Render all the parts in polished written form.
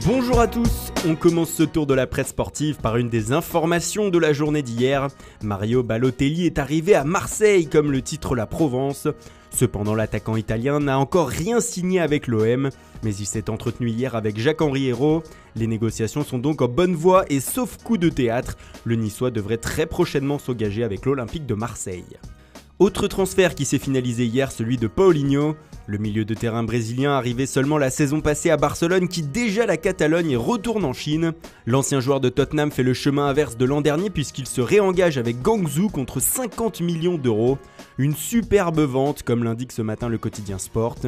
Bonjour à tous, on commence ce tour de la presse sportive par une des informations de la journée d'hier. Mario Balotelli est arrivé à Marseille comme le titre la Provence. Cependant, l'attaquant italien n'a encore rien signé avec l'OM, mais il s'est entretenu hier avec Jacques-Henri Hérault. Les négociations sont donc en bonne voie et sauf coup de théâtre, le Niçois devrait très prochainement s'engager avec l'Olympique de Marseille. Autre transfert qui s'est finalisé hier, celui de Paulinho. Le milieu de terrain brésilien arrivé seulement la saison passée à Barcelone quitte déjà la Catalogne et retourne en Chine. L'ancien joueur de Tottenham fait le chemin inverse de l'an dernier puisqu'il se réengage avec Guangzhou contre 50 millions d'euros. Une superbe vente comme l'indique ce matin le quotidien Sport.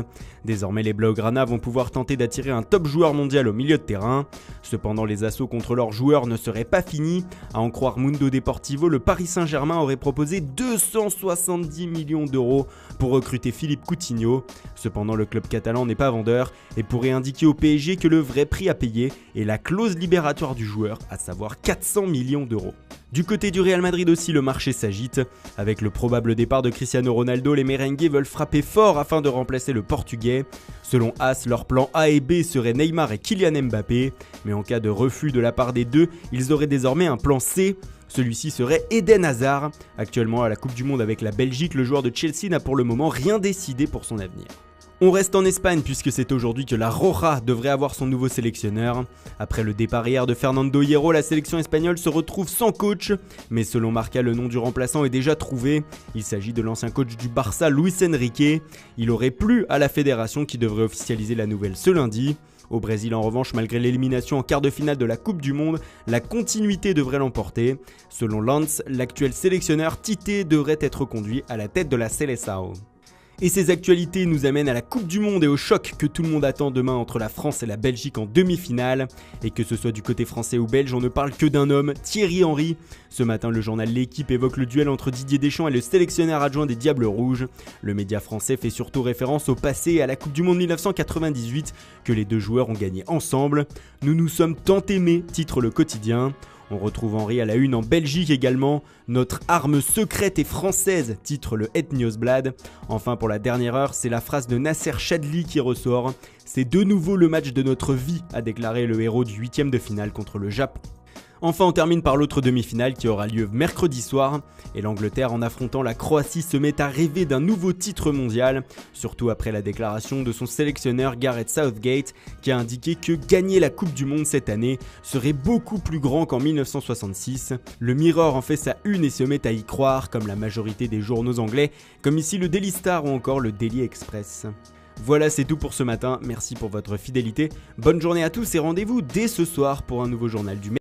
Désormais les Blaugrana vont pouvoir tenter d'attirer un top joueur mondial au milieu de terrain. Cependant les assauts contre leurs joueurs ne seraient pas finis. À en croire Mundo Deportivo, le Paris Saint-Germain aurait proposé 270 millions d'euros pour recruter Philippe Coutinho. Cependant le club catalan n'est pas vendeur et pourrait indiquer au PSG que le vrai prix à payer est la clause libératoire du joueur, à savoir 400 millions d'euros. Du côté du Real Madrid aussi, le marché s'agite. Avec le probable départ de Cristiano Ronaldo, les merengues veulent frapper fort afin de remplacer le portugais. Selon AS, leur plan A et B seraient Neymar et Kylian Mbappé, mais en cas de refus de la part des deux, ils auraient désormais un plan C. Celui-ci serait Eden Hazard. Actuellement à la Coupe du Monde avec la Belgique, le joueur de Chelsea n'a pour le moment rien décidé pour son avenir. On reste en Espagne puisque c'est aujourd'hui que la Roja devrait avoir son nouveau sélectionneur. Après le départ hier de Fernando Hierro, la sélection espagnole se retrouve sans coach. Mais selon Marca, le nom du remplaçant est déjà trouvé. Il s'agit de l'ancien coach du Barça, Luis Enrique. Il aurait plu à la fédération qui devrait officialiser la nouvelle ce lundi. Au Brésil en revanche, malgré l'élimination en quart de finale de la Coupe du Monde, la continuité devrait l'emporter. Selon Lance, l'actuel sélectionneur Tite devrait être conduit à la tête de la Seleção. Et ces actualités nous amènent à la Coupe du Monde et au choc que tout le monde attend demain entre la France et la Belgique en demi-finale. Et que ce soit du côté français ou belge, on ne parle que d'un homme, Thierry Henry. Ce matin, le journal L'Équipe évoque le duel entre Didier Deschamps et le sélectionneur adjoint des Diables Rouges. Le média français fait surtout référence au passé et à la Coupe du Monde 1998 que les deux joueurs ont gagné ensemble. Nous nous sommes tant aimés, titre le quotidien. On retrouve Henry à la une en Belgique également. Notre arme secrète est française, titre le Het Nieuwsblad. Enfin pour la dernière heure, c'est la phrase de Nasser Chadli qui ressort. C'est de nouveau le match de notre vie, a déclaré le héros du 8e de finale contre le Japon. Enfin, on termine par l'autre demi-finale qui aura lieu mercredi soir. Et l'Angleterre, en affrontant la Croatie, se met à rêver d'un nouveau titre mondial. Surtout après la déclaration de son sélectionneur Gareth Southgate, qui a indiqué que gagner la Coupe du Monde cette année serait beaucoup plus grand qu'en 1966. Le Mirror en fait sa une et se met à y croire, comme la majorité des journaux anglais, comme ici le Daily Star ou encore le Daily Express. Voilà, c'est tout pour ce matin. Merci pour votre fidélité. Bonne journée à tous et rendez-vous dès ce soir pour un nouveau journal du